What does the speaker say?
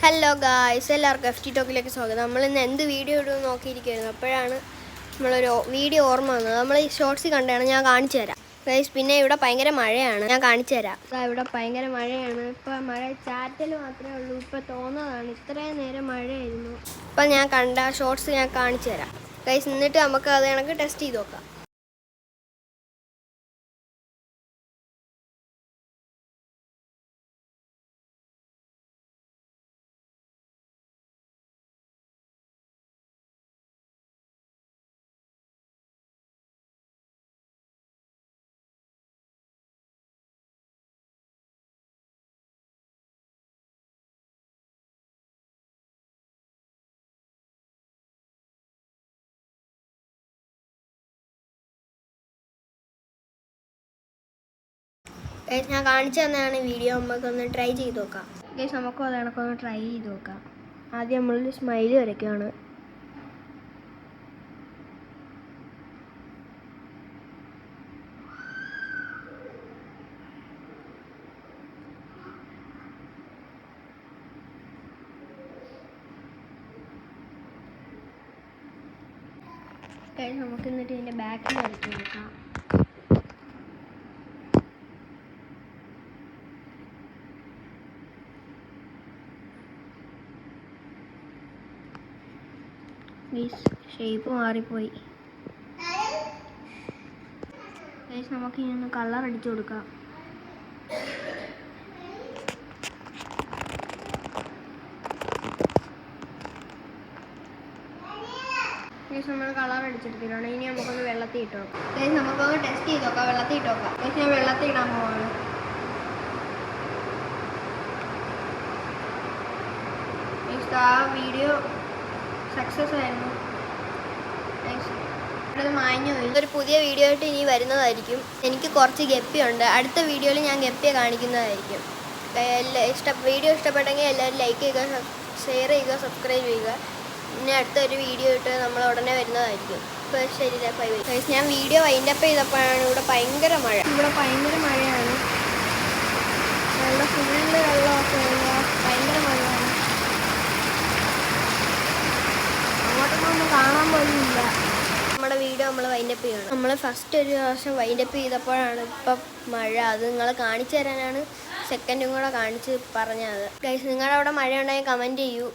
Hello guys, എല്ലാവർക്കും FT ടോക്കിലേക്ക് സ്വാഗതം. നമ്മളിന്ന് എന്ത് വീഡിയോ ഇടുമെന്ന് നോക്കിയിരിക്കുകയായിരുന്നു. അപ്പോഴാണ് നമ്മളൊരു വീഡിയോ ഓർമ്മ വന്നത്. നമ്മൾ ഈ ഷോർട്സ് കണ്ടാണ്, ഞാൻ കാണിച്ചു തരാം ഗൈസ്. പിന്നെ ഇവിടെ ഭയങ്കര മഴയാണ്, ഞാൻ കാണിച്ചു തരാം. ഇവിടെ ഭയങ്കര മഴയാണ്. ഇപ്പം മഴ ചാറ്റൽ മാത്രമേ ഉള്ളൂ. ഇപ്പം തോന്നുന്നതാണ്, ഇത്രയും നേരം മഴയായിരുന്നു. ഇപ്പം ഞാൻ കണ്ട ഷോർട്സ് ഞാൻ കാണിച്ചു തരാം ഗൈസ്. എന്നിട്ട് നമുക്ക് അത് കണക്ക് ടെസ്റ്റ് ചെയ്ത് നോക്കാം. ഗൈസ്, ഞാൻ കാണിച്ചു തന്നെയാണ് വീഡിയോ. നമുക്കൊന്ന് ട്രൈ ചെയ്ത് നോക്കാം ഗൈസ്. നമുക്കും അത് കണക്കൊന്ന് ട്രൈ ചെയ്ത് നോക്കാം. ആദ്യം നമ്മളൊരു സ്മൈലി വരയ്ക്കുകയാണ്. നമുക്ക് എന്നിട്ട് ഇതിൻ്റെ ബാക്കിൽ വരയ്ക്ക് നോക്കാം. ഷേപ്പ് മാറിപ്പോയി ഗൈസ്. നമുക്ക് ഇനി ഒന്ന് കളർ അടിച്ചു കൊടുക്കാം. നമ്മൾ കളർ അടിച്ചെടുത്തിട്ടുണ്ട്. ഇനി നമുക്കൊന്ന് വെള്ളത്തിൽ ഇട്ട് നോക്കാം ഗൈസ്. നമുക്കൊന്ന് ടെസ്റ്റ് ചെയ്ത് നോക്കാം, വെള്ളത്തിൽ ഇട്ട് നോക്കാം ഗൈസ്. ഞാൻ വെള്ളത്തിൽ ഇടാൻ പോവാണ്. ആ വീഡിയോ സക്സസ് ആയിരുന്നു. അത് മാഞ്ഞു പോയി. ഒരു പുതിയ വീഡിയോ ആയിട്ട് ഇനി വരുന്നതായിരിക്കും. എനിക്ക് കുറച്ച് ഗപ്പിയുണ്ട്. അടുത്ത വീഡിയോയിൽ ഞാൻ ഗപ്പിയെ കാണിക്കുന്നതായിരിക്കും. വീഡിയോ ഇഷ്ടപ്പെട്ടെങ്കിൽ എല്ലാവരും ലൈക്ക് ചെയ്യുക, ഷെയർ ചെയ്യുക, സബ്സ്ക്രൈബ് ചെയ്യുക. പിന്നെ അടുത്തൊരു വീഡിയോ ഇട്ട് നമ്മൾ ഉടനെ വരുന്നതായിരിക്കും. ഇപ്പോൾ ശരി, ബൈ ബൈ. ഞാൻ വീഡിയോ വൈൻഡപ്പ് ചെയ്തപ്പോഴാണ് ഇവിടെ ഭയങ്കര മഴ. ഇവിടെ ഭയങ്കര മഴയാണ്. നല്ല ഫുള്ള് വെള്ളമൊക്കെ ഭയങ്കര മഴയാണ്. അങ്ങോട്ടൊന്നും കാണാൻ പോലും ഇല്ല. നമ്മുടെ വീഡിയോ നമ്മൾ വൈൻഡപ്പ് ചെയ്യണം. നമ്മൾ ഫസ്റ്റ് ഒരു പ്രാവശ്യം വൈൻഡപ്പ് ചെയ്തപ്പോഴാണ് ഇപ്പം മഴ. അത് നിങ്ങൾ കാണിച്ചു തരാനാണ് സെക്കൻഡും കൂടെ കാണിച്ച് പറഞ്ഞത് ഗൈസ്. നിങ്ങളുടെ അവിടെ മഴ ഉണ്ടെങ്കിൽ കമൻറ്റ് ചെയ്യൂ.